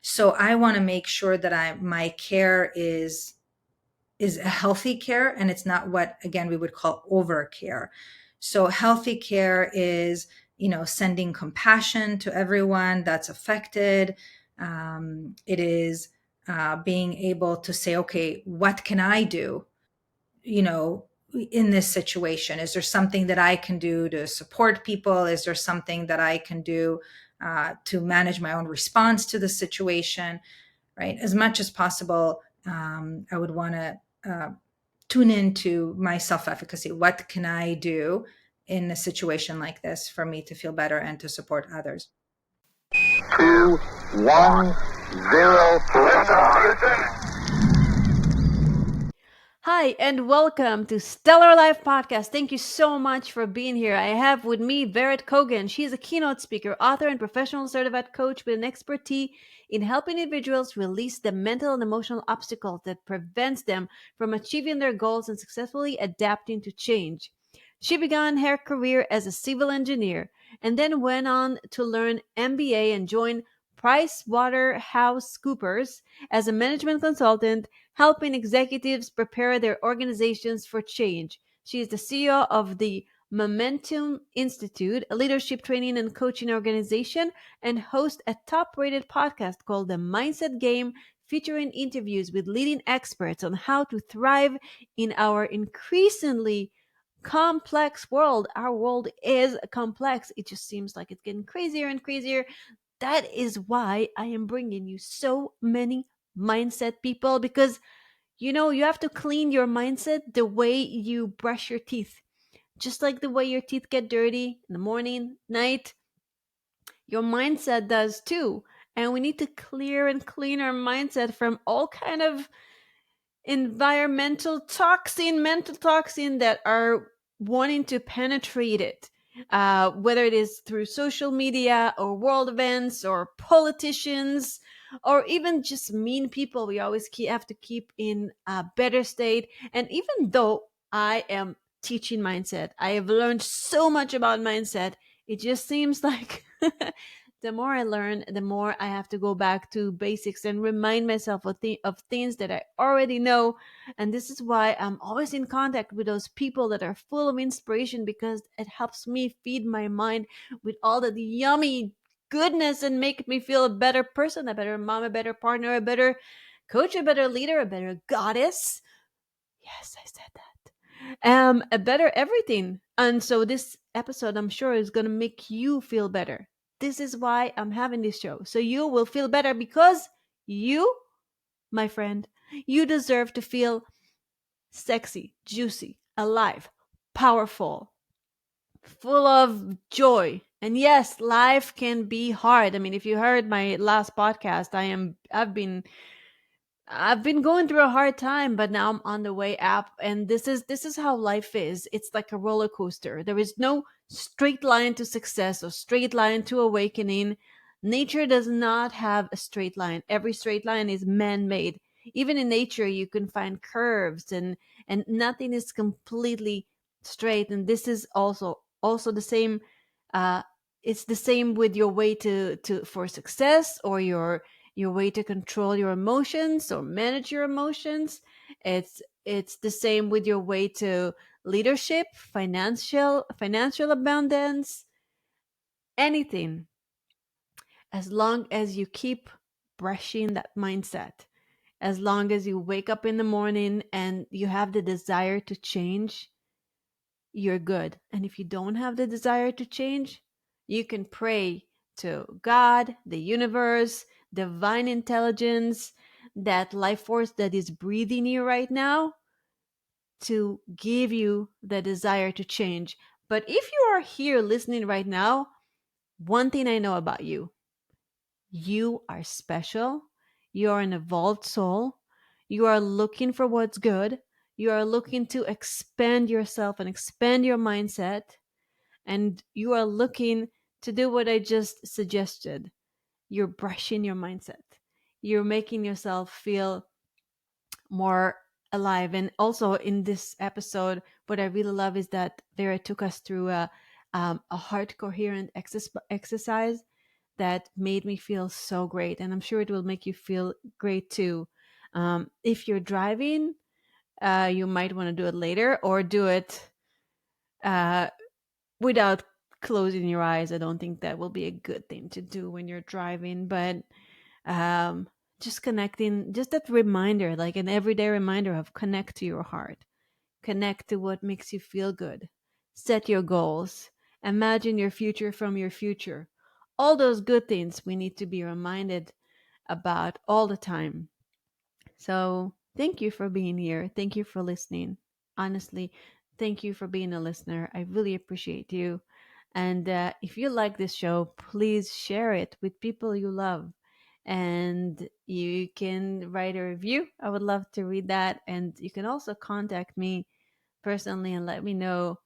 So I want to make sure that my care is a healthy care, and it's not what, again, we would call over care. So healthy care is, sending compassion to everyone that's affected. It is being able to say, okay, what can I do, in this situation? Is there something that I can do to support people? Is there something that I can do to manage my own response to the situation? Right? As much as possible, I would want to tune into my self-efficacy. What can I do in a situation like this for me to feel better and to support others? 2, 1, 0. Hi, and welcome to Stellar Life Podcast. Thank you so much for being here. I have with me Vered Kogan. She's a keynote speaker, author, and professional certified coach with an expertise in helping individuals release the mental and emotional obstacles that prevents them from achieving their goals and successfully adapting to change. She began her career as a civil engineer and then went on to learn MBA and join PricewaterhouseCoopers as a management consultant, helping executives prepare their organizations for change. She is the CEO of the Momentum Institute, a leadership training and coaching organization, and hosts a top-rated podcast called The Mindset Game, featuring interviews with leading experts on how to thrive in our increasingly complex world. Our world is complex. It just seems like it's getting crazier and crazier. That is why I am bringing you so many mindset people, because you have to clean your mindset the way you brush your teeth. Just like the way your teeth get dirty in the morning, night, your mindset does too. And we need to clear and clean our mindset from all kind of environmental toxin, mental toxin that are wanting to penetrate it. Whether it is through social media or world events or politicians or even just mean people, we always have to keep in a better state. And even though I am teaching mindset, I have learned so much about mindset. It just seems like the more I learn, the more I have to go back to basics and remind myself of things that I already know. And this is why I'm always in contact with those people that are full of inspiration, because it helps me feed my mind with all the yummy goodness and make me feel a better person, a better mom, a better partner, a better coach, a better leader, a better goddess. Yes, I said that. A better everything. And so this episode, I'm sure, is going to make you feel better. This is why I'm having this show. So you will feel better, because you, my friend, you deserve to feel sexy, juicy, alive, powerful, full of joy. And yes, life can be hard. I mean, if you heard my last podcast, I've been going through a hard time, but now I'm on the way up, and this is how life is. It's like a roller coaster. There is no straight line to success or straight line to awakening. Nature does not have a straight line. Every straight line is man-made. Even in nature, you can find curves, and nothing is completely straight. And this is also the same. Uh, it's the same with your way to for success, or your way to control your emotions or manage your emotions. It's the same with your way to leadership, financial abundance, anything. As long as you keep brushing that mindset, as long as you wake up in the morning and you have the desire to change, you're good. And if you don't have the desire to change, you can pray to God, the universe, divine intelligence, that life force that is breathing you right now, to give you the desire to change. But if you are here listening right now, one thing I know about you: you are special. You are an evolved soul. You are looking for what's good. You are looking to expand yourself and expand your mindset. And you are looking to do what I just suggested. You're brushing your mindset. You're making yourself feel more alive. And also in this episode, what I really love is that Vera took us through a heart coherent exercise that made me feel so great, and I'm sure it will make you feel great too. If you're driving, you might want to do it later or do it uh, without closing your eyes. I don't think that will be a good thing to do when you're driving, but um, just connecting, just that reminder, like an everyday reminder of connect to your heart, connect to what makes you feel good, set your goals, imagine your future from your future. All those good things we need to be reminded about all the time. So, thank you for being here. Thank you for listening. Honestly, thank you for being a listener. I really appreciate you. And if you like this show, please share it with people you love. And you can write a review. I would love to read that. And you can also contact me personally and let me know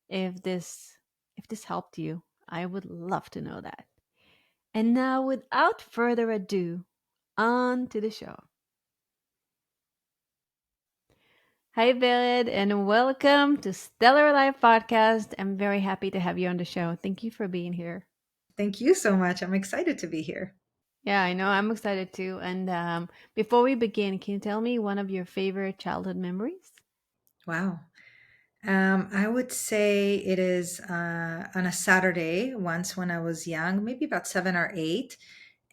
if this helped you. I would love to know that. And now, without further ado, on to the show. Hi, Vered, and welcome to Stellar Life Podcast. I'm very happy to have you on the show. Thank you for being here. Thank you so much. I'm excited to be here. Yeah, I know. I'm excited too. And before we begin, can you tell me one of your favorite childhood memories? Wow. I would say it is on a Saturday once when I was young, maybe about 7 or 8.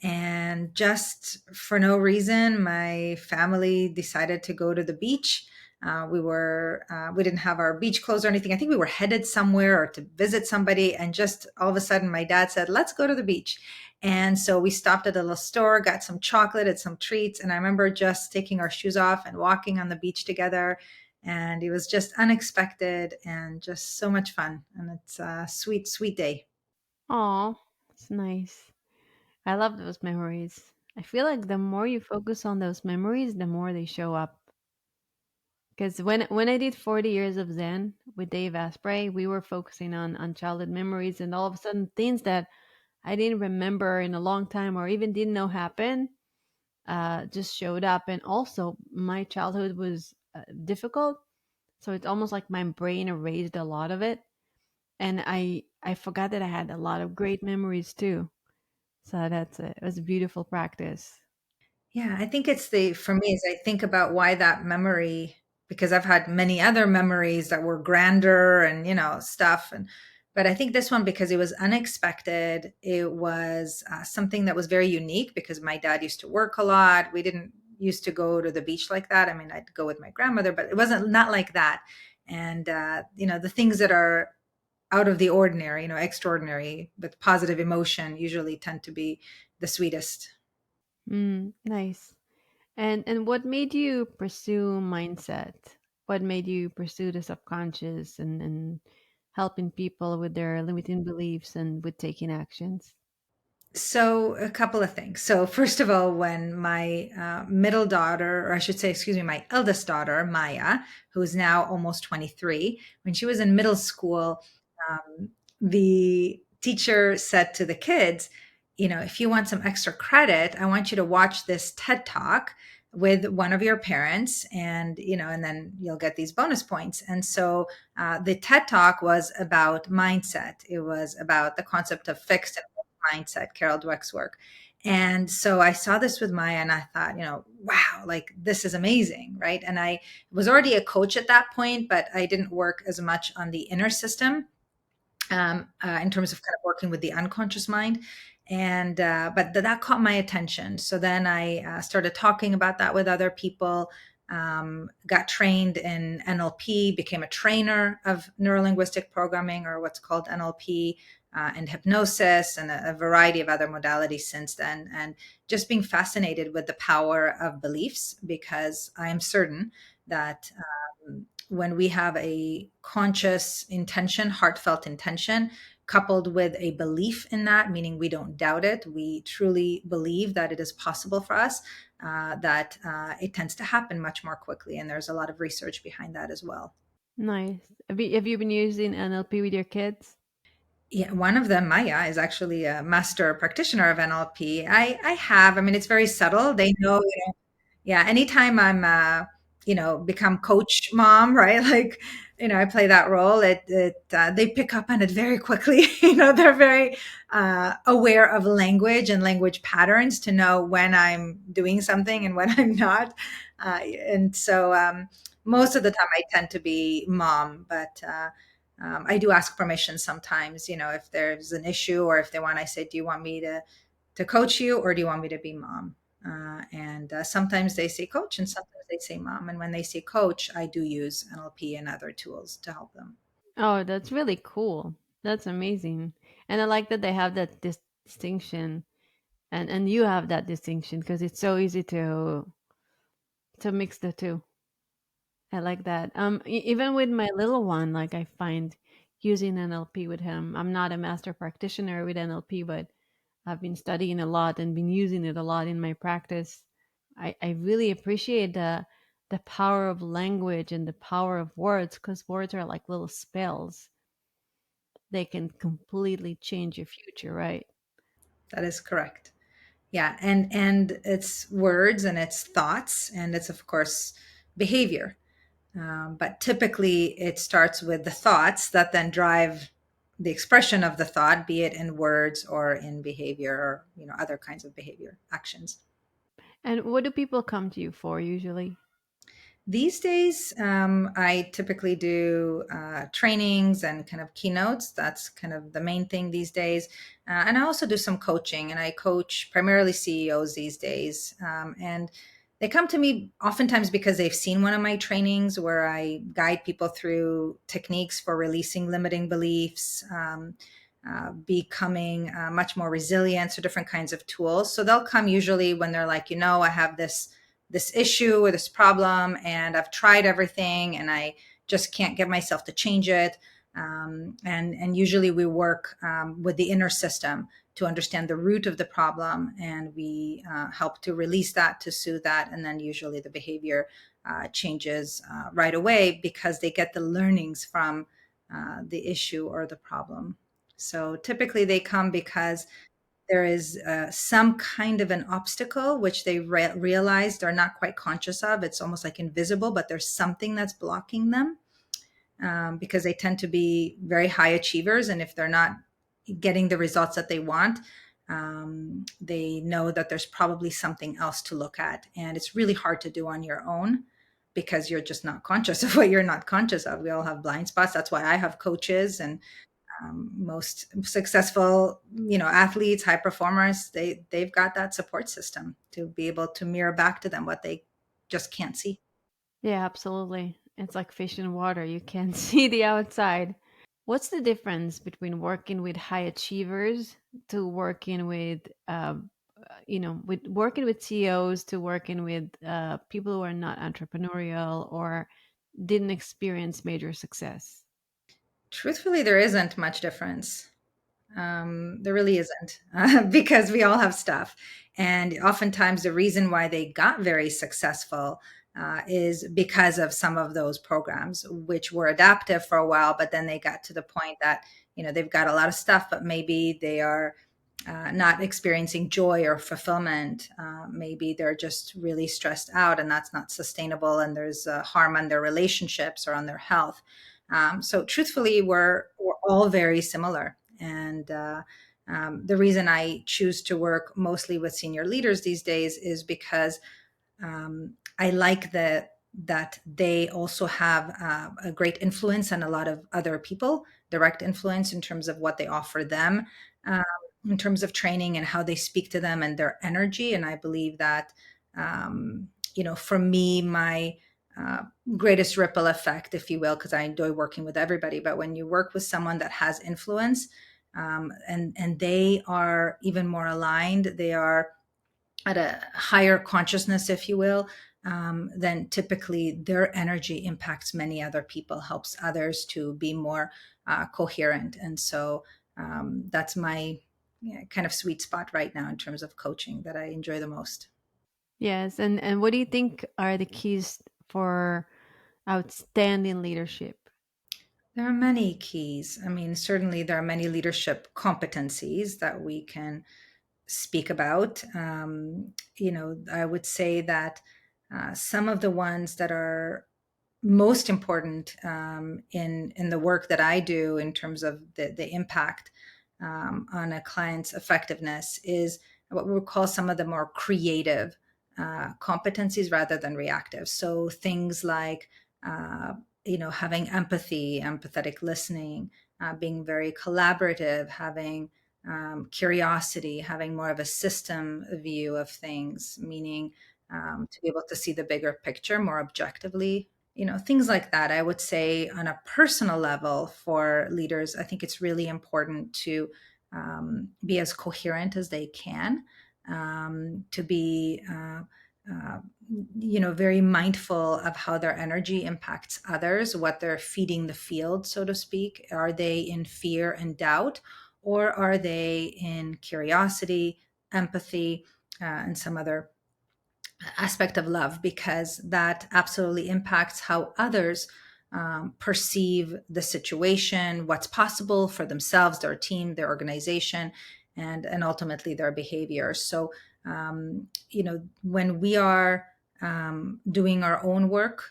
And just for no reason, my family decided to go to the beach. We didn't have our beach clothes or anything. I think we were headed somewhere or to visit somebody. And just all of a sudden, my dad said, let's go to the beach. And so we stopped at a little store, got some chocolate and some treats. And I remember just taking our shoes off and walking on the beach together, and it was just unexpected and just so much fun. And it's a sweet, sweet day. Oh, it's nice. I love those memories. I feel like the more you focus on those memories, the more they show up. Because when I did 40 years of Zen with Dave Asprey, we were focusing on childhood memories, and all of a sudden things that I didn't remember in a long time or even didn't know happened just showed up. And also, my childhood was difficult, so it's almost like my brain erased a lot of it, and I forgot that I had a lot of great memories too. So it was a beautiful practice. Yeah, I think it's for me, as I think about why that memory, because I've had many other memories that were grander and, stuff. But I think this one, because it was unexpected, it was something that was very unique because my dad used to work a lot. We didn't used to go to the beach like that. I mean, I'd go with my grandmother, but it wasn't not like that. And, the things that are out of the ordinary, extraordinary with positive emotion usually tend to be the sweetest. Nice. And what made you pursue mindset? What made you pursue the subconscious and helping people with their limiting beliefs and with taking actions? So, a couple of things. So, first of all, when my middle daughter, or I should say, excuse me, my eldest daughter, Maya, who is now almost 23, when she was in middle school, the teacher said to the kids, if you want some extra credit, I want you to watch this TED Talk with one of your parents, and then you'll get these bonus points. And so the TED Talk was about mindset. It was about the concept of fixed and mindset, Carol Dweck's work. And so I saw this with Maya and I thought, wow, like this is amazing, right? And I was already a coach at that point, but I didn't work as much on the inner system in terms of kind of working with the unconscious mind. And but that caught my attention. So then I started talking about that with other people. Got trained in NLP, became a trainer of neurolinguistic programming, or what's called NLP, and hypnosis, and a variety of other modalities since then. And just being fascinated with the power of beliefs, because I am certain that when we have a conscious intention, heartfelt intention, coupled with a belief in that, meaning we don't doubt it, we truly believe that it is possible for us, that it tends to happen much more quickly. And there's a lot of research behind that as well. Nice. Have you been using NLP with your kids? Yeah, one of them, Maya, is actually a master practitioner of NLP. I have. I mean, it's very subtle. They know, yeah. Anytime I'm, become coach mom, right? Like, I play that role, they pick up on it very quickly. They're very aware of language and language patterns to know when I'm doing something and when I'm not. And so most of the time I tend to be mom, but I do ask permission sometimes, if there's an issue or if they want, I say, do you want me to coach you or do you want me to be mom? And sometimes they say coach and sometimes they say mom. And when they say coach, I do use NLP and other tools to help them. Oh, that's really cool. That's amazing. And I like that they have that distinction, and you have that distinction because it's so easy to mix the two. I like that. Even with my little one, like I find using NLP with him. I'm not a master practitioner with NLP, but I've been studying a lot and been using it a lot in my practice. I really appreciate the power of language and the power of words because words are like little spells. They can completely change your future, right? That is correct. Yeah, and it's words and it's thoughts and it's of course behavior. But typically, it starts with the thoughts that then drive the expression of the thought, be it in words or in behavior or other kinds of behavior actions. And what do people come to you for usually? These days, I typically do trainings and kind of keynotes. That's kind of the main thing these days. And I also do some coaching, and I coach primarily CEOs these days. And they come to me oftentimes because they've seen one of my trainings where I guide people through techniques for releasing limiting beliefs, becoming much more resilient, so different kinds of tools. So they'll come usually when they're like, I have this issue or this problem and I've tried everything and I just can't get myself to change it. And usually we work with the inner system to understand the root of the problem, and we help to release that, to soothe that, and then usually the behavior changes right away because they get the learnings from the issue or the problem. So typically they come because there is some kind of an obstacle which they realize they're not quite conscious of. It's almost like invisible, but there's something that's blocking them, because they tend to be very high achievers. And if they're not getting the results that they want, they know that there's probably something else to look at. And it's really hard to do on your own because you're just not conscious of what you're not conscious of. We all have blind spots. That's why I have coaches, and most successful athletes, high performers, they've got that support system to be able to mirror back to them what they just can't see. Yeah, absolutely. It's like fish in water. You can't see the outside. What's the difference between working with high achievers to working with, with working with CEOs to working with people who are not entrepreneurial or didn't experience major success? Truthfully, there isn't much difference. There really isn't, because we all have stuff. And oftentimes, the reason why they got very successful is because of some of those programs, which were adaptive for a while, but then they got to the point that, they've got a lot of stuff, but maybe they are not experiencing joy or fulfillment. Maybe they're just really stressed out, and that's not sustainable. And there's harm on their relationships or on their health. So, truthfully, we're all very similar. And the reason I choose to work mostly with senior leaders these days is because I like that they also have a great influence on a lot of other people, direct influence in terms of what they offer them, um, in terms of training and how they speak to them and their energy. And I believe that, for me, my uh, greatest ripple effect, if you will, because I enjoy working with everybody, but when you work with someone that has influence, and they are even more aligned, they are at a higher consciousness, if you will, then typically their energy impacts many other people, helps others to be more coherent. And so that's my kind of sweet spot right now in terms of coaching that I enjoy the most. Yes, and what do you think are the keys for outstanding leadership? There are many keys. I mean, certainly there are many leadership competencies that we can speak about. I would say that some of the ones that are most important in the work that I do in terms of the impact on a client's effectiveness is what we would call some of the more creative competencies rather than reactive. So things like having empathy, empathetic listening, being very collaborative, having curiosity, having more of a system view of things, meaning to be able to see the bigger picture more objectively. Things like that. I would say on a personal level for leaders, I think it's really important to be as coherent as they can, to be very mindful of how their energy impacts others, what they're feeding the field, so to speak. Are they in fear and doubt, or are they in curiosity, empathy, and some other aspect of love? Because that absolutely impacts how others perceive the situation, what's possible for themselves, their team, their organization, and ultimately their behavior. So, when we are doing our own work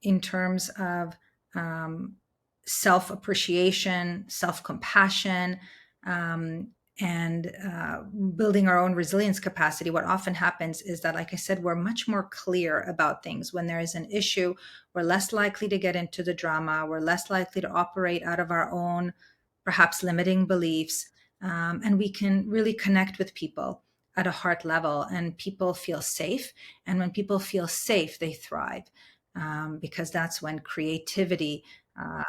in terms of um, self appreciation, self compassion, um, and building our own resilience capacity, what often happens is that, like I said, we're much more clear about things. When there is an issue, we're less likely to get into the drama, we're less likely to operate out of our own, perhaps limiting beliefs, and we can really connect with people at a heart level, and people feel safe. And when people feel safe, they thrive, because that's when creativity uh,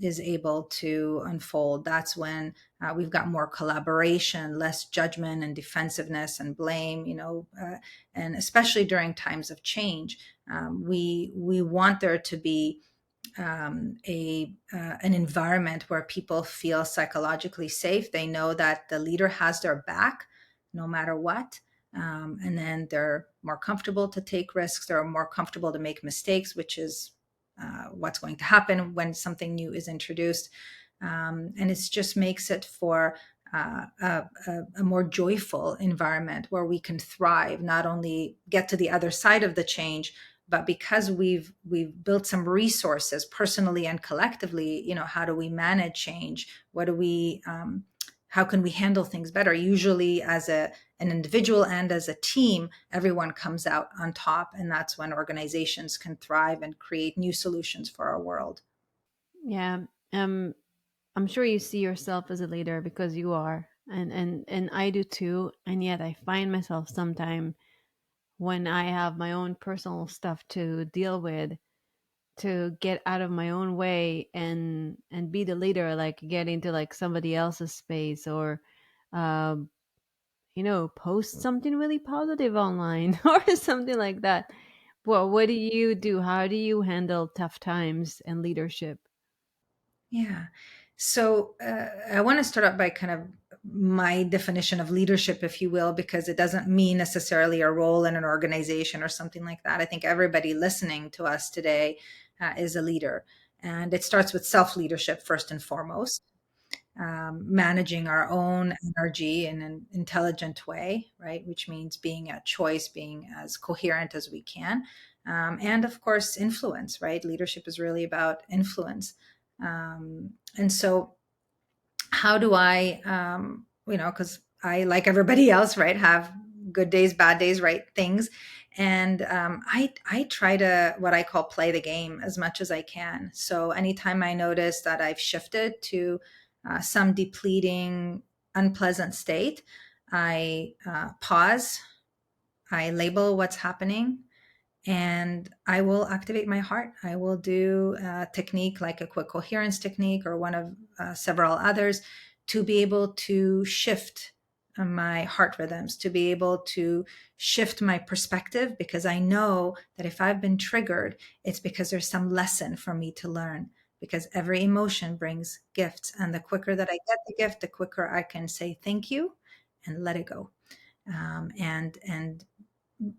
is able to unfold. That's when we've got more collaboration, less judgment and defensiveness and blame. And especially during times of change, we want there to be a an environment where people feel psychologically safe. They know that the leader has their back, no matter what. And then they're more comfortable to take risks. They're more comfortable to make mistakes, which is what's going to happen when something new is introduced. And it just makes it for a more joyful environment where we can thrive, not only get to the other side of the change, but because we've built some resources personally and collectively. How do we manage change? What do we how can we handle things better? Usually as an individual and as a team, everyone comes out on top, and that's when organizations can thrive and create new solutions for our world. Yeah. Um, I'm sure you see yourself as a leader because you are, and I do too. And yet, I find myself sometime when I have my own personal stuff to deal with, to get out of my own way and be the leader, like get into like somebody else's space, or um, post something really positive online or something like that. Well, what do you do? How do you handle tough times and leadership? Yeah. So I want to start out by kind of my definition of leadership, if you will, because it doesn't mean necessarily a role in an organization or something like that. I think everybody listening to us today is a leader. And it starts with self leadership first and foremost, managing our own energy in an intelligent way, right? Which means being at choice, being as coherent as we can. And of course, influence, right? Leadership is really about influence. And so, how do I, because I, like everybody else, right, have good days, bad days, right, things. And I try to, what I call, play the game as much as I can. So anytime I notice that I've shifted to some depleting, unpleasant state, I pause, I label what's happening, and I will activate my heart. I will do a technique like a quick coherence technique or one of several others to be able to shift my heart rhythms, to be able to shift my perspective, because I know that if I've been triggered, it's because there's some lesson for me to learn. Because every emotion brings gifts. And the quicker that I get the gift, the quicker I can say thank you and let it go. And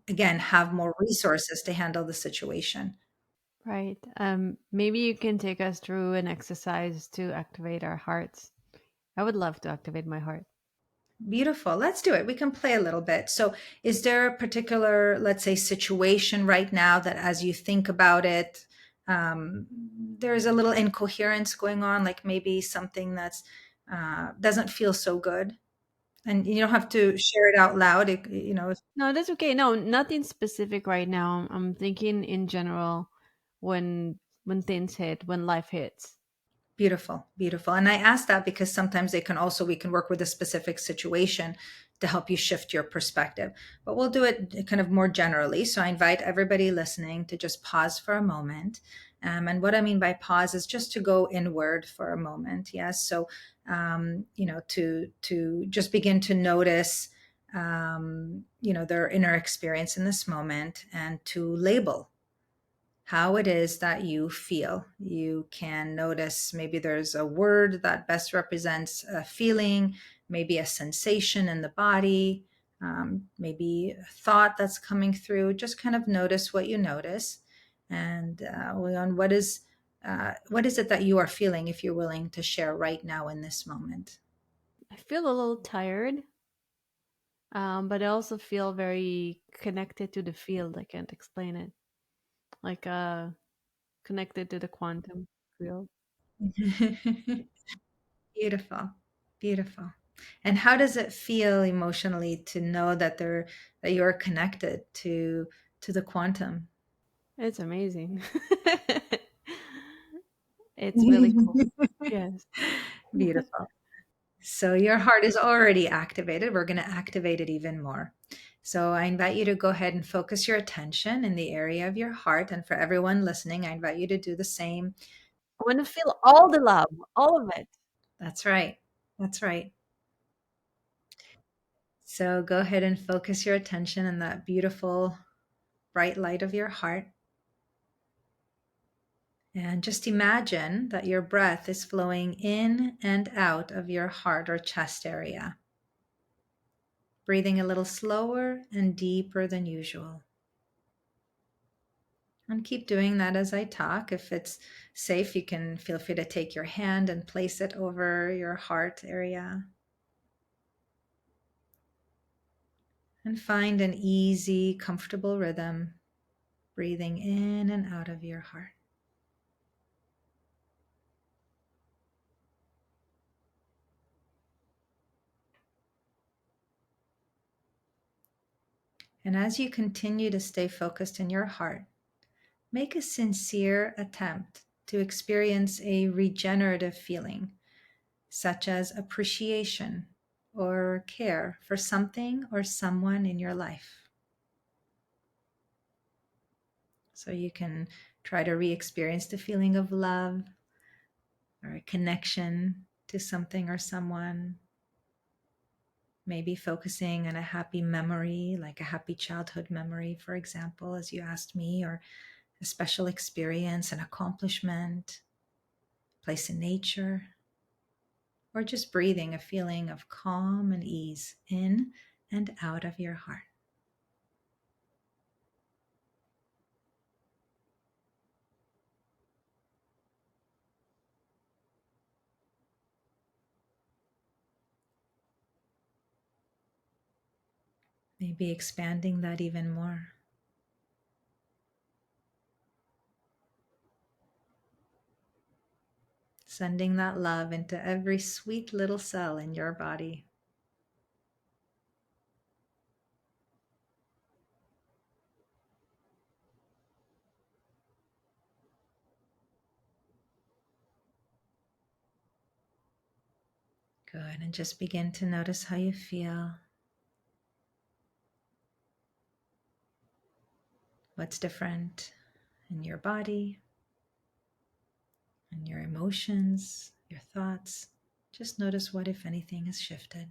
again, have more resources to handle the situation. Right. Maybe you can take us through an exercise to activate our hearts. I would love to activate my heart. Beautiful. Let's do it. We can play a little bit. So, is there a particular, let's say, situation right now that as you think about it, there's a little incoherence going on, like maybe something that's doesn't feel so good, and you don't have to share it out loud. No, that's okay. No, nothing specific right now. I'm thinking in general when things hit, when life hits. Beautiful, beautiful. And I ask that because sometimes we can work with a specific situation to help you shift your perspective. But we'll do it kind of more generally. So I invite everybody listening to just pause for a moment. And what I mean by pause is just to go inward for a moment. Yes. So, to just begin to notice, their inner experience in this moment, and to label how it is that you feel. You can notice maybe there's a word that best represents a feeling, maybe a sensation in the body, maybe a thought that's coming through. Just kind of notice what you notice. And Leon, what is it that you are feeling, if you're willing to share right now in this moment? I feel a little tired, but I also feel very connected to the field. I can't explain it. Like connected to the quantum field. Beautiful, beautiful. And how does it feel emotionally to know that you're connected to the quantum? It's amazing. It's really cool. Yes. Beautiful. So your heart is already activated. We're going to activate it even more. So I invite you to go ahead and focus your attention in the area of your heart. And for everyone listening, I invite you to do the same. I want to feel all the love, all of it. That's right. That's right. So go ahead and focus your attention in that beautiful bright light of your heart. And just imagine that your breath is flowing in and out of your heart or chest area, breathing a little slower and deeper than usual. And keep doing that as I talk. If it's safe, you can feel free to take your hand and place it over your heart area. And find an easy, comfortable rhythm, breathing in and out of your heart. And as you continue to stay focused in your heart, make a sincere attempt to experience a regenerative feeling, such as appreciation or care for something or someone in your life. So you can try to re experience the feeling of love or a connection to something or someone. Maybe focusing on a happy memory, like a happy childhood memory, for example, as you asked me, or a special experience, an accomplishment, place in nature, or just breathing a feeling of calm and ease in and out of your heart. Maybe expanding that even more. Sending that love into every sweet little cell in your body. Good. And just begin to notice how you feel. What's different in your body, and your emotions, your thoughts. Just notice what, if anything, has shifted.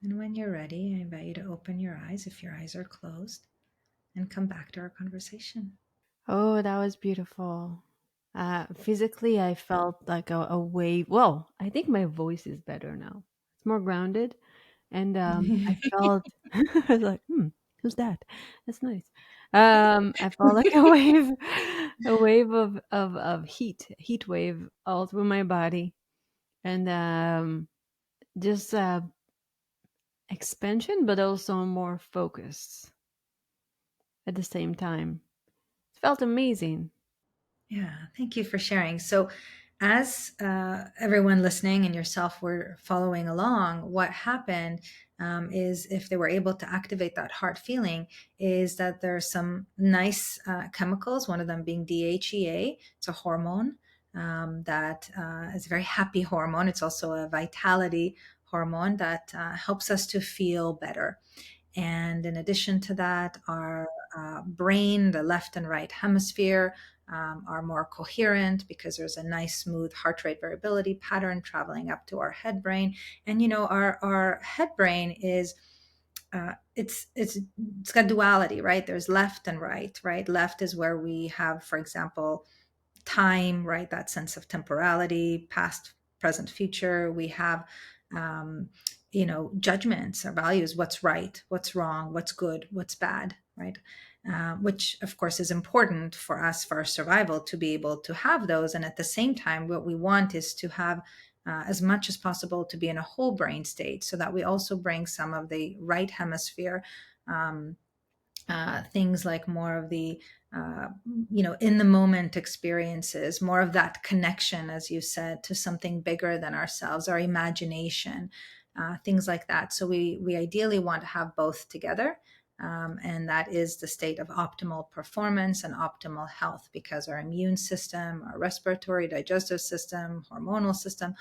And when you're ready, I invite you to open your eyes if your eyes are closed and come back to our conversation. Oh, that was beautiful. Physically, I felt like a wave. Well, I think my voice is better now. It's more grounded, and I felt I was like, who's that? That's nice. I felt like a wave of heat wave all through my body, and just expansion, but also more focused at the same time. It felt amazing. Yeah, thank you for sharing. So, as everyone listening and yourself were following along, what happened is if they were able to activate that heart feeling, is that there's some nice chemicals, one of them being DHEA. It's a hormone that is a very happy hormone. It's also a vitality hormone that helps us to feel better. And in addition to that, our brain, the left and right hemisphere, are more coherent because there's a nice smooth heart rate variability pattern traveling up to our head brain. And our head brain is it's got duality, right? There's left and right, right? Left is where we have, for example, time, right? That sense of temporality, past, present, future. We have, um, judgments or values, what's right, what's wrong, what's good, what's bad, right? Which, of course, is important for us for our survival to be able to have those. And at the same time, what we want is to have as much as possible to be in a whole brain state so that we also bring some of the right hemisphere. Um, Things like more of the in the moment experiences, more of that connection, as you said, to something bigger than ourselves, our imagination, things like that. So we ideally want to have both together. And that is the state of optimal performance and optimal health, because our immune system, our respiratory, digestive system, hormonal system,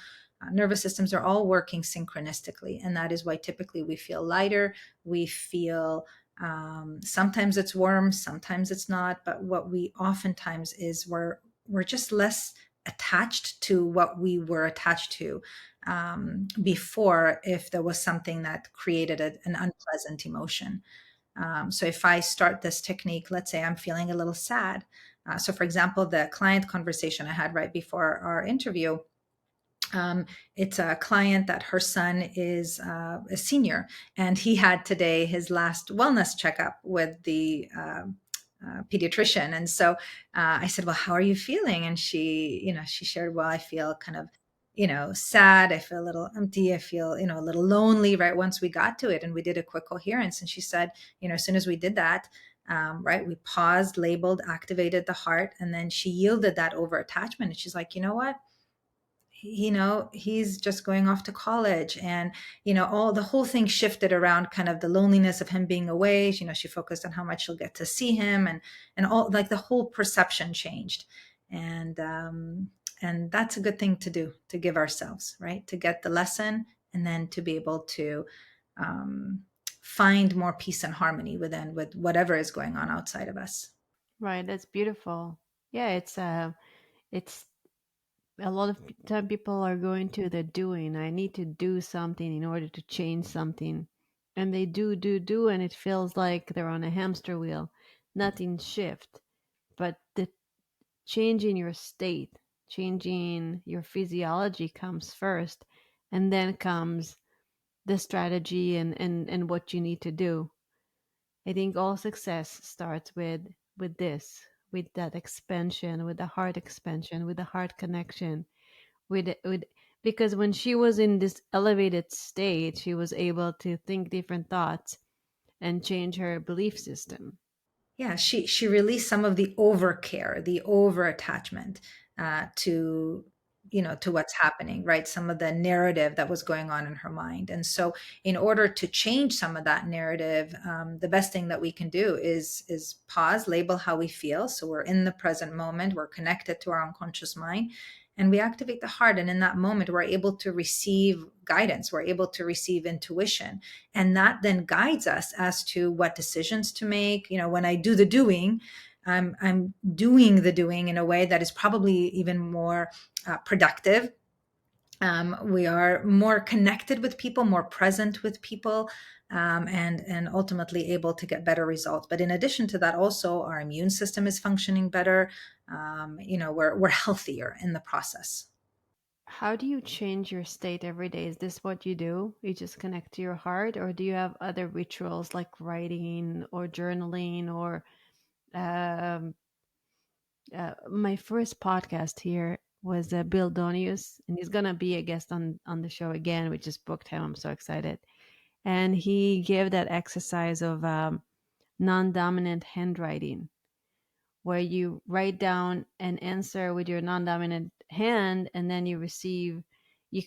nervous systems are all working synchronistically. And that is why typically we feel lighter, we feel sometimes it's warm, sometimes it's not. But what we oftentimes is we're just less attached to what we were attached to before, if there was something that created an unpleasant emotion. So if I start this technique, let's say I'm feeling a little sad. So, for example, the client conversation I had right before our interview, it's a client that her son is a senior, and he had today his last wellness checkup with the pediatrician. And so I said, "Well, how are you feeling?" And she shared, "Well, I feel kind of, sad. I feel a little empty. I feel, a little lonely." Right once we got to it, and we did a quick coherence, and she said, as soon as we did that. Right, we paused, labeled, activated the heart, and then she yielded that over attachment. And she's like, "You know what? He's just going off to college." And all the whole thing shifted around kind of the loneliness of him being away. She focused on how much she'll get to see him, and all, like, the whole perception changed. And that's a good thing to do, to give ourselves, right, to get the lesson, and then to be able to um, find more peace and harmony within, with whatever is going on outside of us. Right, that's beautiful. Yeah, it's a lot of time people are going to the doing. I need to do something in order to change something. And they do, and it feels like they're on a hamster wheel. Nothing shift. But the changing your state, changing your physiology comes first, and then comes the strategy and what you need to do. I think all success starts with this, with that expansion, with the heart expansion, with the heart connection, with because when she was in this elevated state, she was able to think different thoughts and change her belief system. Yeah, she released some of the overcare, the over attachment to to what's happening, right? Some of the narrative that was going on in her mind. And so, in order to change some of that narrative, the best thing that we can do is pause, label how we feel. So we're in the present moment, we're connected to our unconscious mind, and we activate the heart. And in that moment, we're able to receive guidance, we're able to receive intuition, and that then guides us as to what decisions to make. When I do the doing, I'm doing the doing in a way that is probably even more productive. We are more connected with people, more present with people, and ultimately able to get better results. But in addition to that, also our immune system is functioning better. We're healthier in the process. How do you change your state every day? Is this what you do? You just connect to your heart, or do you have other rituals like writing or journaling or um, my first podcast here was Bill Donius, and he's gonna be a guest on the show again. We just booked him. I'm so excited. and he gave that exercise of non-dominant handwriting, where you write down an answer with your non-dominant hand, and then you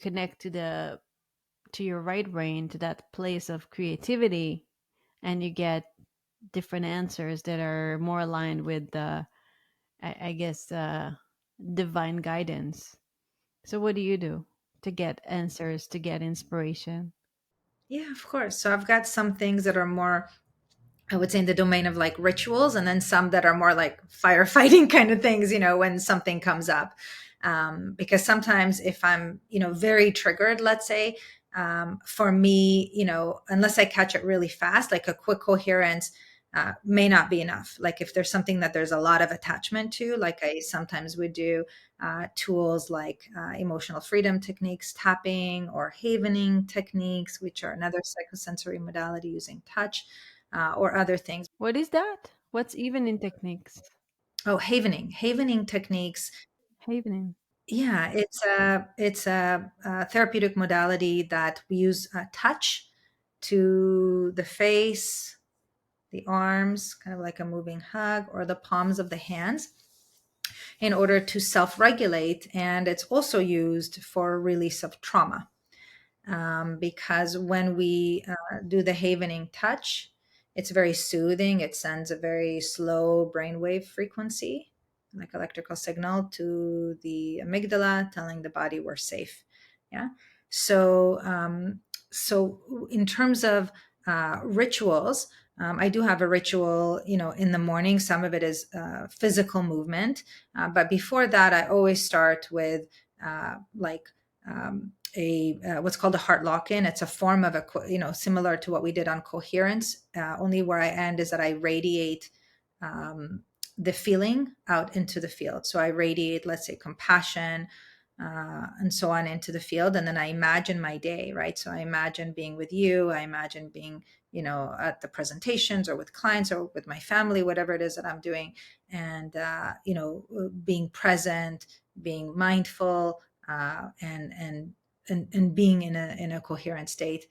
connect to your right brain, to that place of creativity, and you get different answers that are more aligned with the, I guess, divine guidance. So what do you do to get answers, to get inspiration? Yeah, of course. So I've got some things that are more, I would say, in the domain of like rituals, and then some that are more like firefighting kind of things, when something comes up. Because sometimes if I'm, very triggered, let's say, for me, unless I catch it really fast, like a quick coherence may not be enough. Like if there's something that there's a lot of attachment to, like I sometimes would do tools like emotional freedom techniques, tapping, or havening techniques, which are another psychosensory modality using touch, or other things. What is that? What's evening techniques? Oh, havening techniques. Havening. Yeah, it's a therapeutic modality that we use touch to the face, the arms, kind of like a moving hug, or the palms of the hands, in order to self-regulate. And it's also used for release of trauma, because when we do the havening touch, it's very soothing. It sends a very slow brainwave frequency, like electrical signal, to the amygdala, telling the body we're safe. Yeah. So, in terms of rituals, I do have a ritual, in the morning. Some of it is physical movement, but before that, I always start with like a what's called a heart lock-in. It's a form of similar to what we did on coherence. Only where I end is that I radiate um, the feeling out into the field. So I radiate, let's say, compassion, and so on into the field, and then I imagine my day, right? So I imagine being with you. I imagine being, at the presentations, or with clients, or with my family, whatever it is that I'm doing, and being present, being mindful, and being in a coherent state.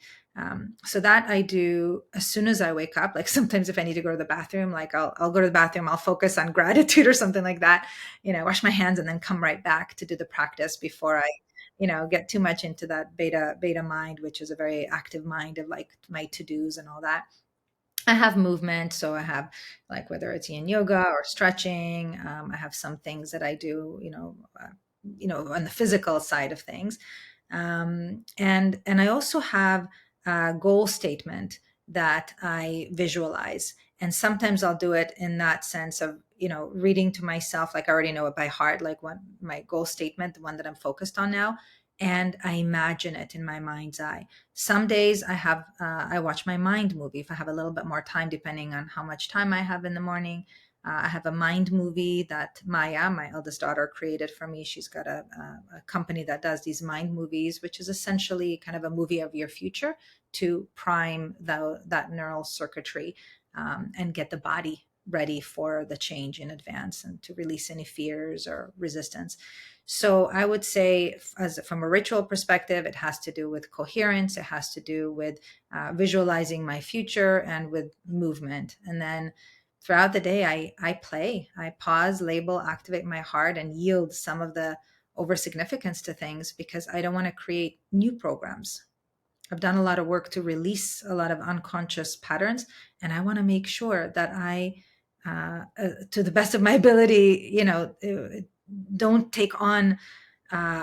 So that I do as soon as I wake up. Like sometimes if I need to go to the bathroom, like I'll go to the bathroom, I'll focus on gratitude or something like that, wash my hands, and then come right back to do the practice before I, get too much into that beta mind, which is a very active mind of like my to-dos and all that. I have movement. So I have, like, whether it's yin yoga or stretching, I have some things that I do, on the physical side of things. And I also have a goal statement that I visualize. And sometimes I'll do it in that sense of, reading to myself, like I already know it by heart, like what my goal statement, the one that I'm focused on now. And I imagine it in my mind's eye. Some days I watch my mind movie if I have a little bit more time, depending on how much time I have in the morning. I have a mind movie that Maya, my eldest daughter, created for me. She's got a company that does these mind movies, which is essentially kind of a movie of your future to prime that neural circuitry, and get the body ready for the change in advance, and to release any fears or resistance. So I would say, as from a ritual perspective, it has to do with coherence. It has to do with visualizing my future, and with movement. And then throughout the day, I play, I pause, label, activate my heart, and yield some of the over significance to things, because I don't want to create new programs. I've done a lot of work to release a lot of unconscious patterns, and I want to make sure that I, to the best of my ability, don't take on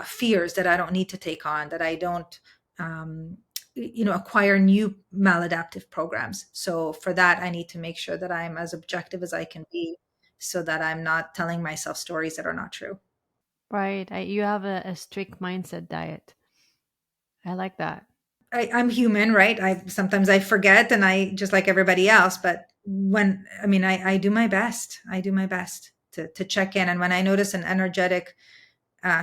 fears that I don't need to take on, that I don't, um, acquire new maladaptive programs. So for that, I need to make sure that I'm as objective as I can be, so that I'm not telling myself stories that are not true. Right. You have a strict mindset diet. I like that. I'm human, right? I forget, and I just like everybody else. But I do my best. I do my best to check in, and when I notice an energetic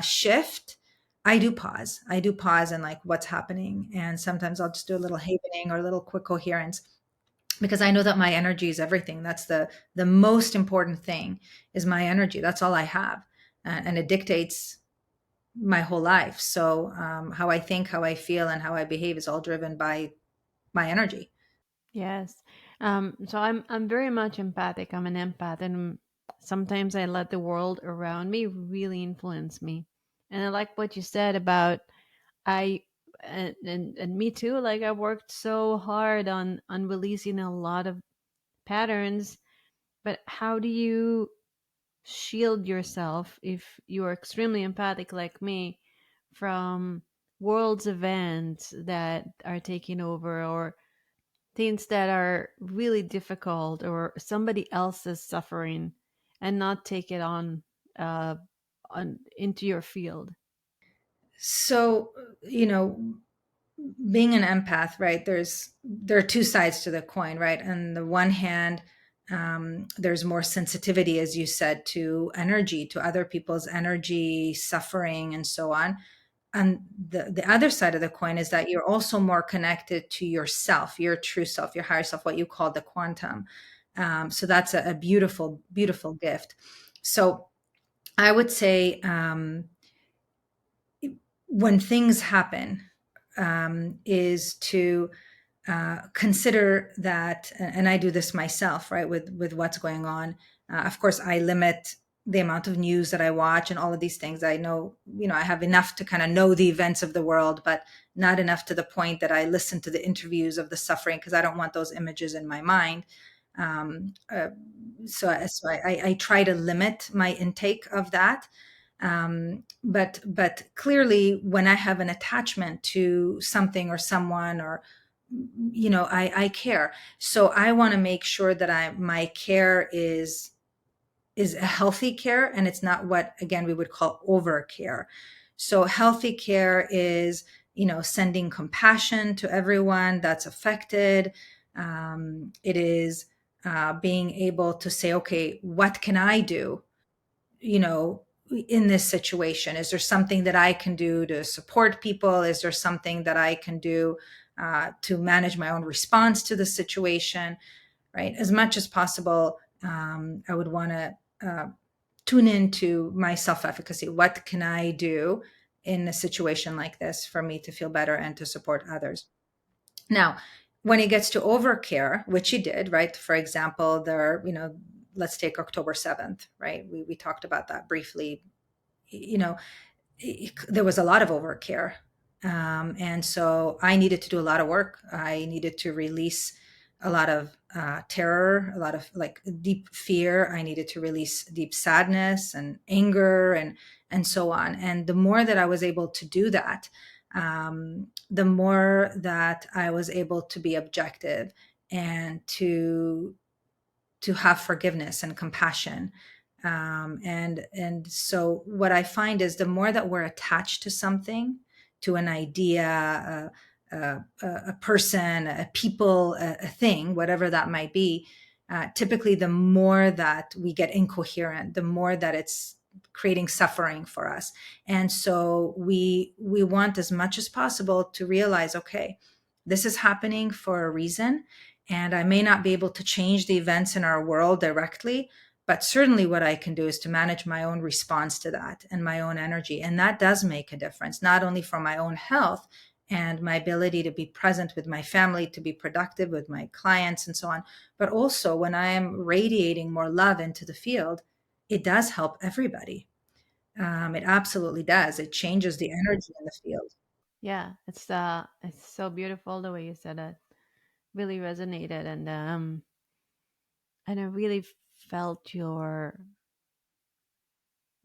shift, I do pause. I do pause and, like, what's happening, and sometimes I'll just do a little havening or a little quick coherence, because I know that my energy is everything. That's the most important thing, is my energy. That's all I have, and it dictates my whole life. So how I think, how I feel, and how I behave is all driven by my energy. Yes. So I'm very much empathic. I'm an empath, and sometimes I let the world around me really influence me. And I like what you said about I and me too. Like I worked so hard on releasing a lot of patterns, but how do you shield yourself if you are extremely empathic like me from world's events that are taking over, or things that are really difficult, or somebody else's suffering, and not take it uh, on into your field? So, you know, being an empath, right? There are two sides to the coin, right? On the one hand, there's more sensitivity, as you said, to energy, to other people's energy, suffering, and so on. And the other side of the coin is that you're also more connected to yourself, your true self, your higher self, what you call the quantum. So that's a beautiful, beautiful gift. So I would say, when things happen, is to consider that, and I do this myself, right, with what's going on. Of course, I limit the amount of news that I watch and all of these things. I know, I have enough to kind of know the events of the world, but not enough to the point that I listen to the interviews of the suffering, because I don't want those images in my mind. Um, uh, so I try to limit my intake of that. But clearly, when I have an attachment to something or someone, or I care. So I want to make sure that my care is a healthy care, and it's not what, again, we would call over care. So healthy care is, sending compassion to everyone that's affected. It is being able to say, okay, what can I do, you know, in this situation? Is there something that I can do to support people? Is there something that I can do to manage my own response to the situation? Right? As much as possible, I would want to tune into my self efficacy. What can I do in a situation like this for me to feel better and to support others? Now, when it gets to overcare, which he did, right? For example, let's take October 7th, right? We talked about that briefly. You know, there was a lot of overcare. And so I needed to do a lot of work. I needed to release a lot of terror, a lot of like deep fear. I needed to release deep sadness and anger and so on. And the more that I was able to do that, the more that I was able to be objective and to have forgiveness and compassion. And so what I find is the more that we're attached to something, to an idea, a person, a people, a thing, whatever that might be, typically the more that we get incoherent, the more that it's creating suffering for us. And so we want as much as possible to realize, okay, this is happening for a reason, and I may not be able to change the events in our world directly, but certainly what I can do is to manage my own response to that and my own energy. And that does make a difference, not only for my own health and my ability to be present with my family, to be productive with my clients and so on, but also when I am radiating more love into the field, it does help everybody. It absolutely does. It changes the energy in the field. Yeah, it's so beautiful the way you said it. Really resonated, and I really felt your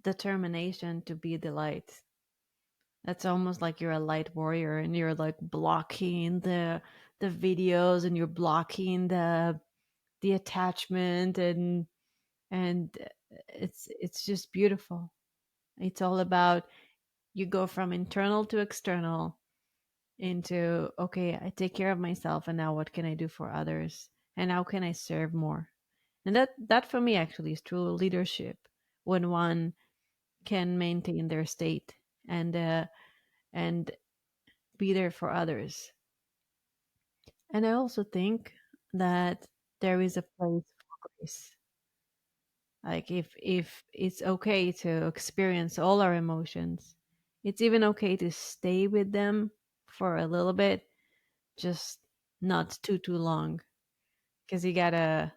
determination to be the light. That's almost like you're a light warrior, and you're like blocking the videos, and you're blocking the attachment, and it's just beautiful. It's all about, you go from internal to external, into, okay, I take care of myself, and now what can I do for others, and how can I serve more? And that for me actually is true leadership, when one can maintain their state, and be there for others. And I also think that there is a place for grace. Like, if it's okay to experience all our emotions, it's even okay to stay with them for a little bit, just not too long, because you gotta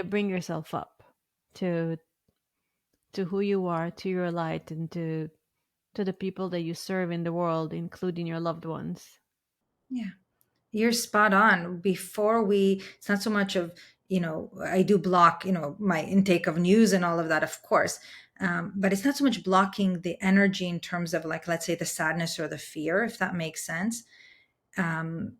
bring yourself up to who you are, to your light, and to the people that you serve in the world, including your loved ones. Yeah. You're spot on. It's not so much of, I do block, my intake of news and all of that, of course. But it's not so much blocking the energy in terms of, like, let's say the sadness or the fear, if that makes sense. um,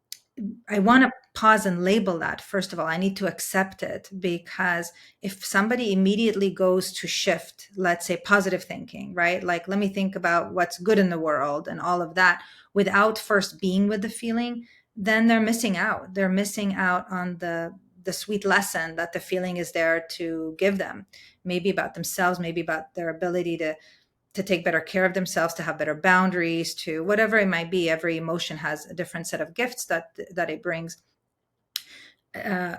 I want to pause and label that. First of all, I need to accept it, because if somebody immediately goes to shift, let's say positive thinking, right? Like, let me think about what's good in the world and all of that without first being with the feeling, then they're missing out. They're missing out on the sweet lesson that the feeling is there to give them, maybe about themselves, maybe about their ability to take better care of themselves, to have better boundaries, to whatever it might be. Every emotion has a different set of gifts that it brings. Uh,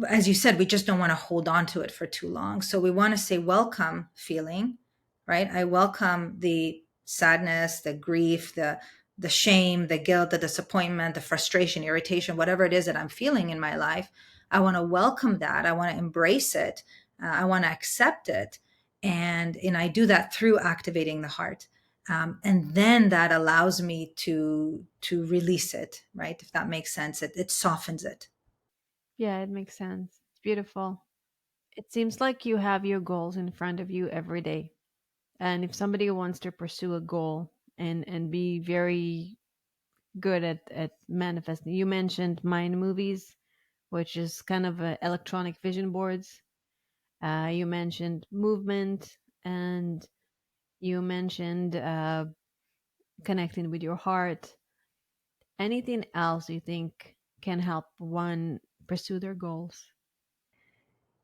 as you said, we just don't want to hold on to it for too long. So we want to say, welcome feeling, right? I welcome the sadness, the grief, the shame, the guilt, the disappointment, the frustration, irritation, whatever it is that I'm feeling in my life. I want to welcome that. I want to embrace it. I want to accept it. And I do that through activating the heart. And then that allows me to release it, right? If that makes sense, it softens it. Yeah, it makes sense. It's beautiful. It seems like you have your goals in front of you every day. And if somebody wants to pursue a goal and be very good at manifesting, you mentioned mind movies, which is kind of electronic vision boards. You mentioned movement, and you mentioned connecting with your heart. Anything else you think can help one pursue their goals?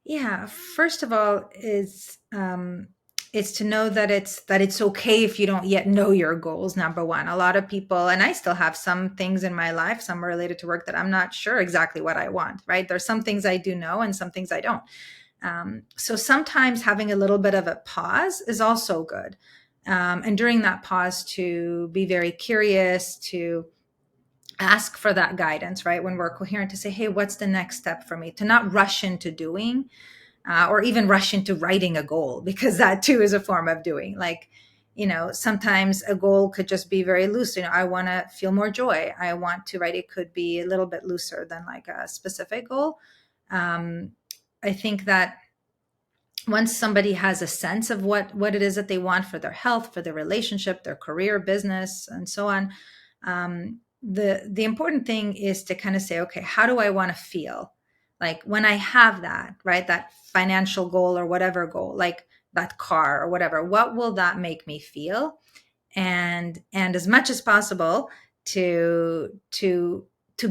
Yeah, first of all, is to know that it's okay if you don't yet know your goals. Number one, a lot of people, and I still have some things in my life, some related to work, that I'm not sure exactly what I want. Right? There's some things I do know, and some things I don't. So sometimes having a little bit of a pause is also good, and during that pause, to be very curious, to ask for that guidance. Right? When we're coherent, to say, hey, what's the next step for me? To not rush into doing, or even rush into writing a goal, because that too is a form of doing. Like, sometimes a goal could just be very loose. I want to feel more joy. I want to write. It could be a little bit looser than like a specific goal. Um, I think that once somebody has a sense of what it is that they want for their health, for their relationship, their career, business, and so on, the important thing is to kind of say, okay, how do I want to feel? Like when I have that, right, that financial goal or whatever goal, like that car or whatever, what will that make me feel? And as much as possible, to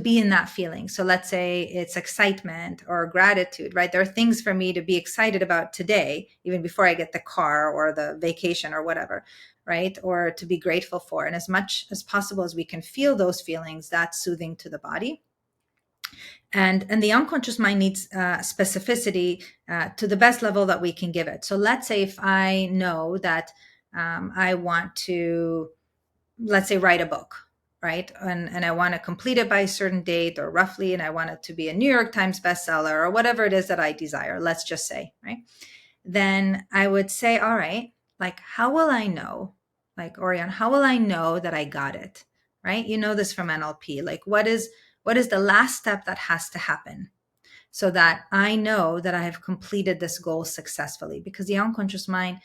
be in that feeling. So let's say it's excitement or gratitude, right? There are things for me to be excited about today, even before I get the car or the vacation or whatever, right? Or to be grateful for. And as much as possible as we can feel those feelings, that's soothing to the body. And the unconscious mind needs specificity to the best level that we can give it. So let's say if I know that I want to, let's say, write a book, right? And I want to complete it by a certain date or roughly, and I want it to be a New York Times bestseller or whatever it is that I desire, let's just say, right? Then I would say, all right, like, how will I know? Like, Orion, how will I know that I got it? Right? You know this from NLP. Like, what is the last step that has to happen so that I know that I have completed this goal successfully? Because the unconscious mind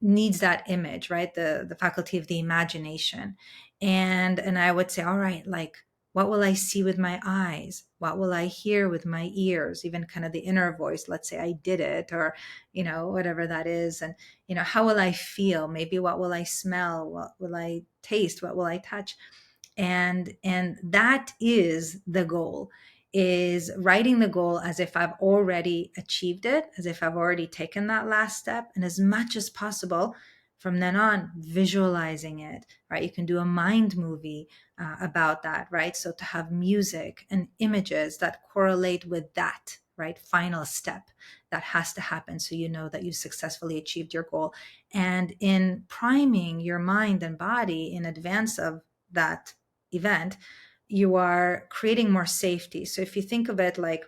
needs that image, right? The faculty of the imagination. And I would say, all right, like, what will I see with my eyes? What will I hear with my ears? Even kind of the inner voice. Let's say I did it, or whatever that is. And how will I feel? Maybe what will I smell? What will I taste? What will I touch? And that is the goal, is writing the goal as if I've already achieved it, as if I've already taken that last step, and as much as possible from then on visualizing it. Right? You can do a mind movie about that, right? So to have music and images that correlate with that, right, final step that has to happen, so you know that you successfully achieved your goal. And in priming your mind and body in advance of that event, you are creating more safety. So if you think of it like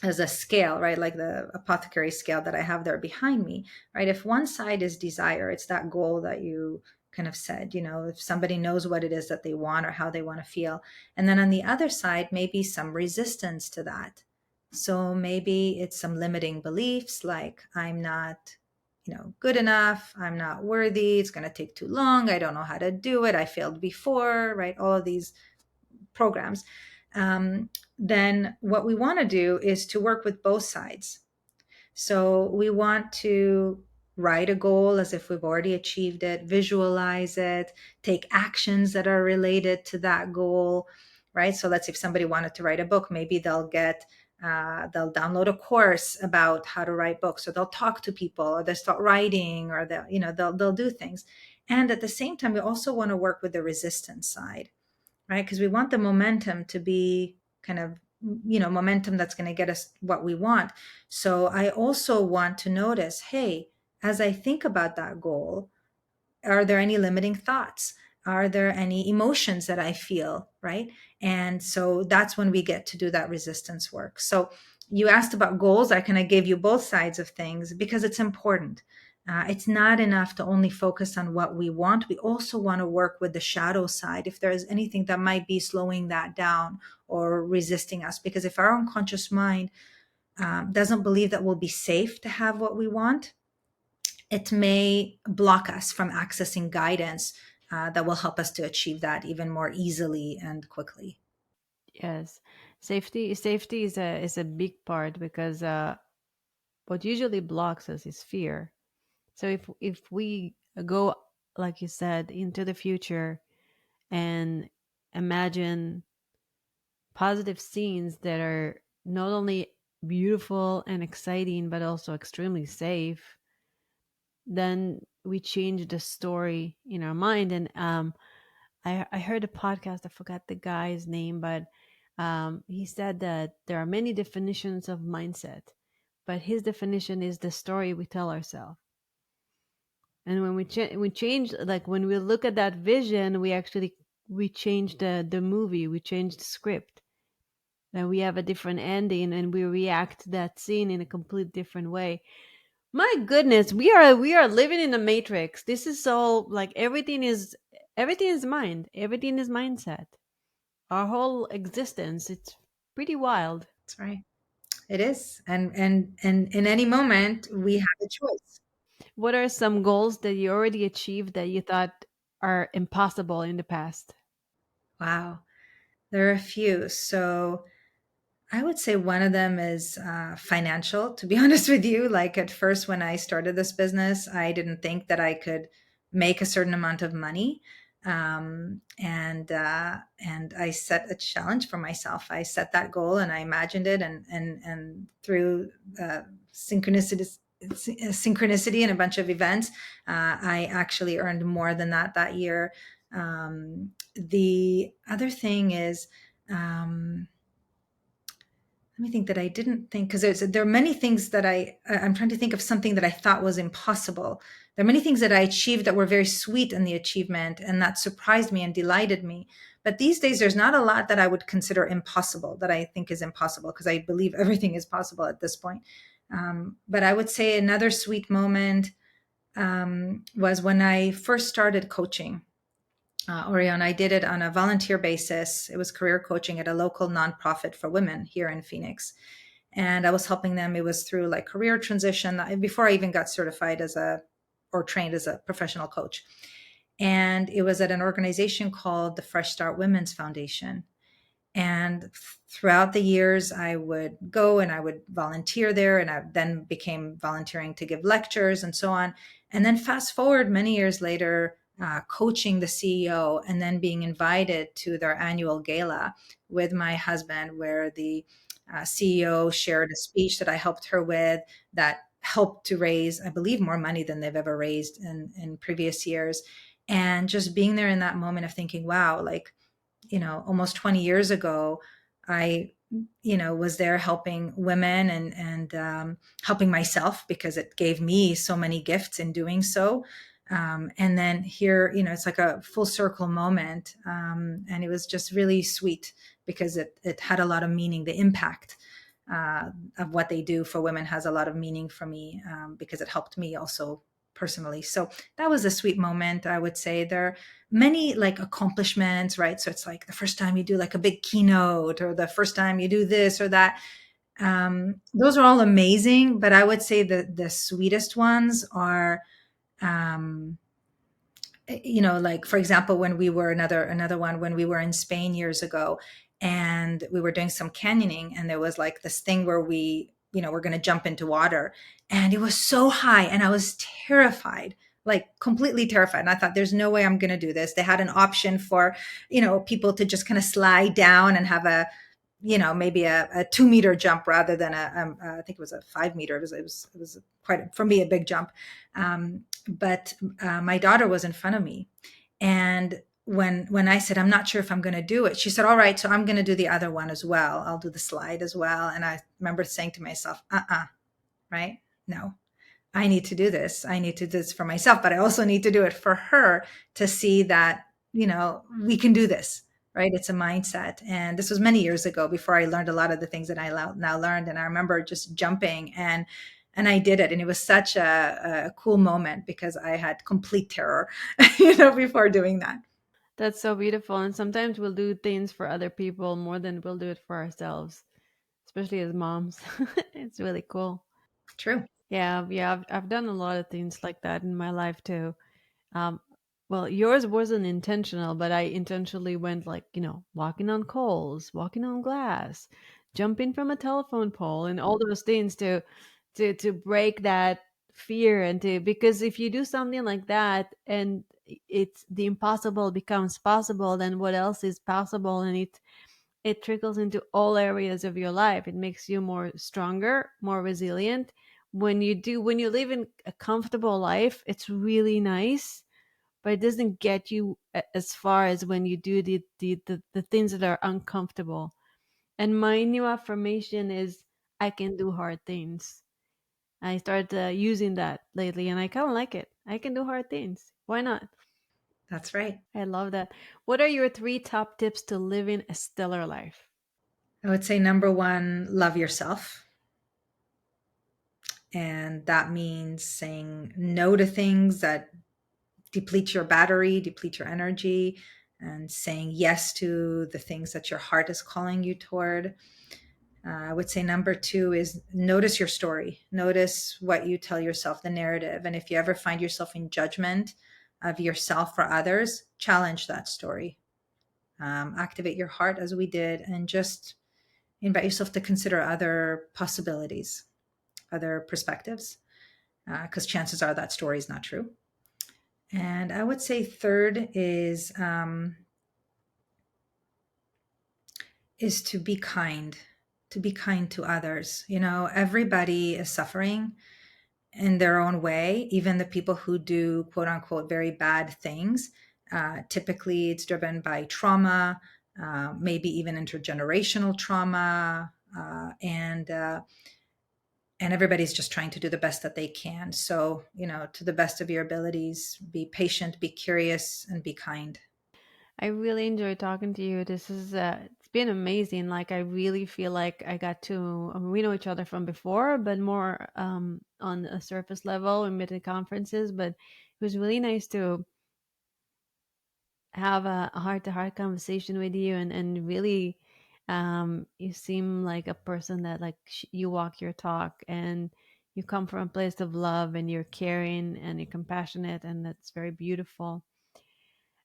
as a scale, right? Like the apothecary scale that I have there behind me, right? If one side is desire, it's that goal that you kind of said, if somebody knows what it is that they want or how they want to feel. And then on the other side, maybe some resistance to that. So maybe it's some limiting beliefs like I'm not, good enough. I'm not worthy. It's going to take too long. I don't know how to do it. I failed before, right? All of these programs. Then what we want to do is to work with both sides. So we want to write a goal as if we've already achieved it, visualize it, take actions that are related to that goal, right? So let's say if somebody wanted to write a book, maybe they'll download a course about how to write books, or they'll talk to people, or they'll start writing, or they'll do things. And at the same time, we also want to work with the resistance side, right? Because we want the momentum to be kind of, momentum that's going to get us what we want. So I also want to notice, hey, as I think about that goal, are there any limiting thoughts? Are there any emotions that I feel, right? And so that's when we get to do that resistance work. So you asked about goals. I kind of gave you both sides of things because it's important. It's not enough to only focus on what we want. We also want to work with the shadow side if there is anything that might be slowing that down or resisting us. Because if our unconscious mind doesn't believe that we'll be safe to have what we want, it may block us from accessing guidance that will help us to achieve that even more easily and quickly. Yes, safety is a big part because what usually blocks us is fear. So if we go, like you said, into the future and imagine positive scenes that are not only beautiful and exciting but also extremely safe, then we change the story in our mind. And I heard a podcast, I forgot the guy's name, but he said that there are many definitions of mindset, but his definition is the story we tell ourselves. And when we change, like when we look at that vision, we change the movie, we change the script, and we have a different ending, and we react to that scene in a complete different way. My goodness, we are living in a matrix. This is so like everything is mind, everything is mindset. Our whole existence, it's pretty wild. That's right. It is. And in any moment, we have a choice. What are some goals that you already achieved that you thought are impossible in the past? Wow. There are a few. So I would say one of them is financial, to be honest with you. Like at first, when I started this business, I didn't think that I could make a certain amount of money. And I set a challenge for myself. I set that goal and I imagined it, and through uh, synchronicity, synchronicity and a bunch of events, I actually earned more than that year. The other thing is, um, let me think that I didn't think, because there are many things that I'm trying to think of something that I thought was impossible. There are many things that I achieved that were very sweet in the achievement and that surprised me and delighted me. But these days, there's not a lot that I would consider impossible that I think is impossible, because I believe everything is possible at this point. But I would say another sweet moment was when I first started coaching. Orion. I did it on a volunteer basis. It was career coaching at a local nonprofit for women here in Phoenix. And I was helping them. It was through like career transition before I even got certified or trained as a professional coach. And it was at an organization called the Fresh Start Women's Foundation. And throughout the years, I would go and I would volunteer there. And I then became volunteering to give lectures and so on. And then fast forward many years later, coaching the CEO and then being invited to their annual gala with my husband, where the CEO shared a speech that I helped her with that helped to raise, I believe, more money than they've ever raised in previous years. And just being there in that moment of thinking, wow, like, almost 20 years ago, I, was there helping women and helping myself, because it gave me so many gifts in doing so. And then here, it's like a full circle moment. And it was just really sweet because it had a lot of meaning. The impact of what they do for women has a lot of meaning for me, because it helped me also personally. So that was a sweet moment. I would say there are many like accomplishments, right? So it's like the first time you do like a big keynote, or the first time you do this or that. Those are all amazing, but I would say the sweetest ones are, um, like for example, when we were another one when we were in Spain years ago, and we were doing some canyoning, and there was like this thing where we're going to jump into water, and it was so high, and I was terrified, like completely terrified. And I thought, there's no way I'm going to do this. They had an option for people to just kind of slide down and have maybe a 2 meter jump rather than I think it was a 5 meter. It was quite, for me, a big jump. But my daughter was in front of me, and when I said, I'm not sure if I'm going to do it, she said, all right, so I'm going to do the other one as well. I'll do the slide as well. And I remember saying to myself, right? No, I need to do this. I need to do this for myself, but I also need to do it for her, to see that, we can do this, right? It's a mindset. And this was many years ago, before I learned a lot of the things that I now learned. And I remember just jumping, and I did it. And it was such a cool moment, because I had complete terror, before doing that. That's so beautiful. And sometimes we'll do things for other people more than we'll do it for ourselves, especially as moms. It's really cool. True. Yeah, I've done a lot of things like that in my life too. Um, well, yours wasn't intentional, but I intentionally went like, walking on coals, walking on glass, jumping from a telephone pole, and all those things to break that fear, and to, because if you do something like that and it's the impossible becomes possible, then what else is possible? And it trickles into all areas of your life. It makes you more stronger, more resilient. When you live in a comfortable life, it's really nice, but it doesn't get you as far as when you do the things that are uncomfortable. And my new affirmation is, I can do hard things. I started using that lately, and I kind of like it. I can do hard things. Why not? That's right. I love that. What are your three top tips to living a stellar life? I would say number one, love yourself. And that means saying no to things that deplete your battery, deplete your energy, and saying yes to the things that your heart is calling you toward. I would say number two is notice your story. Notice what you tell yourself, the narrative. And if you ever find yourself in judgment of yourself or others, challenge that story. Activate your heart as we did, and just invite yourself to consider other possibilities, other perspectives, because chances are that story is not true. And I would say third is to be kind to others. Everybody is suffering in their own way, even the people who do quote unquote very bad things. Typically, it's driven by trauma, maybe even intergenerational trauma, and everybody's just trying to do the best that they can. So, to the best of your abilities, be patient, be curious, and be kind. I really enjoyed talking to you. This is it's been amazing. Like, I really feel like I got to we know each other from before, but more on a surface level. We met at conferences, but it was really nice to have a heart-to-heart conversation with you, and really you seem like a person that, like, you walk your talk, and you come from a place of love, and you're caring and you're compassionate, and that's very beautiful.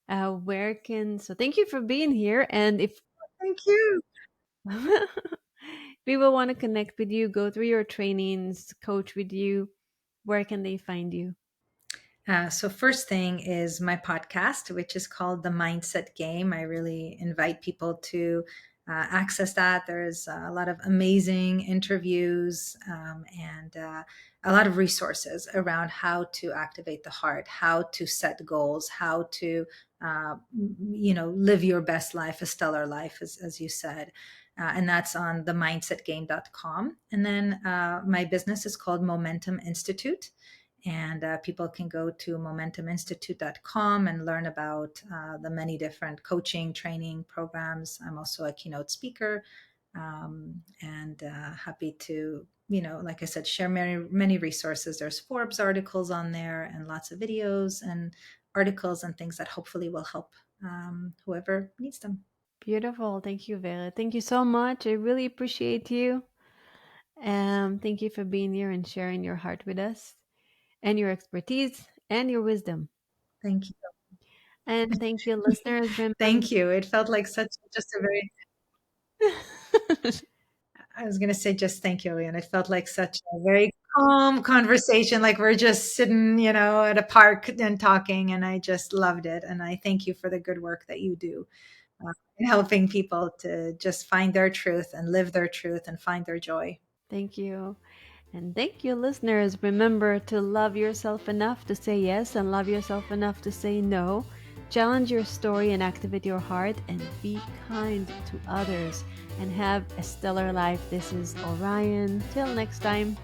Where can so thank you for being here. And if Thank you. people want to connect with you, go through your trainings, coach with you, where can they find you? So, first thing is my podcast, which is called The Mindset Game. I really invite people to access that. There's a lot of amazing interviews, and a lot of resources around how to activate the heart, how to set goals, how to, live your best life, a stellar life, as you said. And that's on themindsetgame.com. And then my business is called Momentum Institute, And people can go to momentuminstitute.com and learn about the many different coaching training programs. I'm also a keynote speaker, and happy to, like I said, share many resources. There's Forbes articles on there and lots of videos and articles and things that hopefully will help whoever needs them. Beautiful. Thank you, Vera. Thank you so much. I really appreciate you. Thank you for being here and sharing your heart with us and your expertise and your wisdom. Thank you. And thank you, listeners. Remember, Thank you. It felt like such just a very, I was going to say just thank you, and it felt like such a very calm conversation. Like we're just sitting, at a park and talking, and I just loved it. And I thank you for the good work that you do in helping people to just find their truth and live their truth and find their joy. thank you. And thank you, listeners. Remember to love yourself enough to say yes and love yourself enough to say no. Challenge your story and activate your heart and be kind to others and have a stellar life. This is Orion. Till next time.